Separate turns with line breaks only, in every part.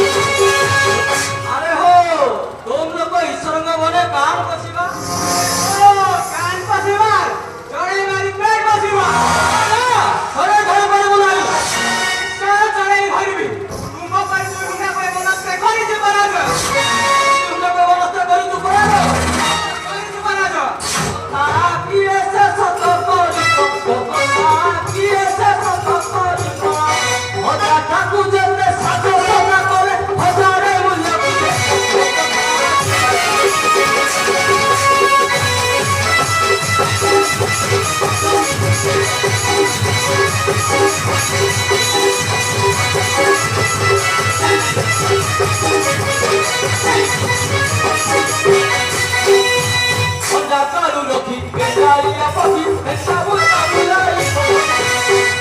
अरे हो तुम लोग ईश्वर बने कान पसीवा कान पसीवा चढ़े मारी पेट पसीवा घरे घरे बड़े बुलाई चढ़े घर भी तुम पर कोई ना कोई बनस्ते करी जे बना जा तुम लोग बनस्ते करी तू बना जा करी तू बना जा तारा किए से सत किए से सत होता ठाकुर जैसे साधो सदा करे हजारे मूल्य होता कालू लोकी बेचारिया पकी ऐसा बुला बुलाई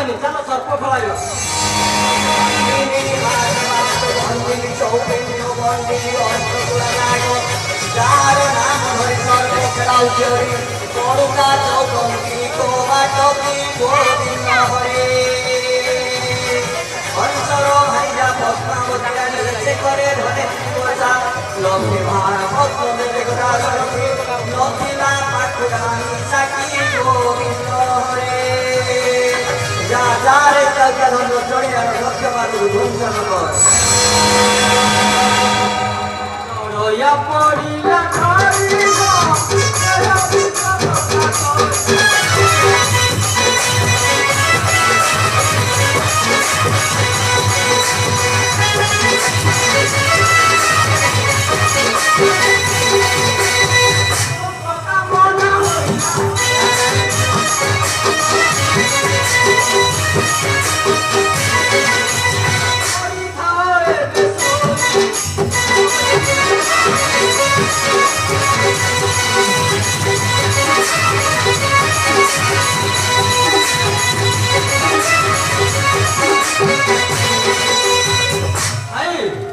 ହେବନି ଚାଲ ସର୍ପ ଖେଳାଇବା
ଯାହାର ନାମ ଧରି ସର୍ବ ଖେଳାଉଛି କରୁକା ଚୌକନ୍ତି କୋବାଟକି ଗୋବିନ୍ଦ ହରେ ହଂସର ଭାଇଜା ପଦ୍ମାବତୀରା ନିର୍ଚ୍ଛେ করে ধনে বর্ষা লক্ষ্মী ভাড় পদ্ম দেবে গোটা লক্ষ্মী লক্ষ্মী মা পাঠুরানী সাকি গোবিন্দ হরে যা যারে চৌকা ধন্য চড়িয়ার লক্ষ্য বাদু ধুমধন কর
রয়া পড়িলা খাইব এরা বিপদ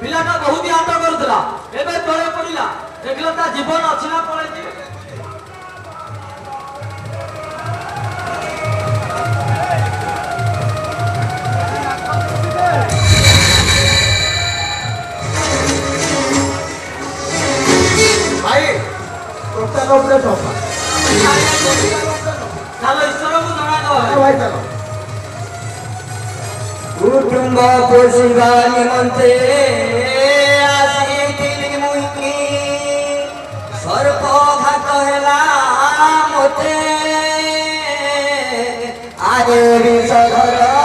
ପିଲାଟା ବହୁତ ଆଟ କରୁଥିଲା ଏବେ ତଳେ ପଡିଲା ଦେଖିଲ ତା ଜୀବନ ଅଛି ନା ପଳେଇଛି
ଭାଇ ଟୋଟାଲ ଉପରେ ସଫା
ଚାଲ ଈଶ୍ୱରକୁ ଜଣାଇଦେବା
ଭାଇ ଚାଲ
कुटुंब पोषिबा निमन्ते आसिथिलि मुइकी सर्पघात हेला मोते आरे विषधर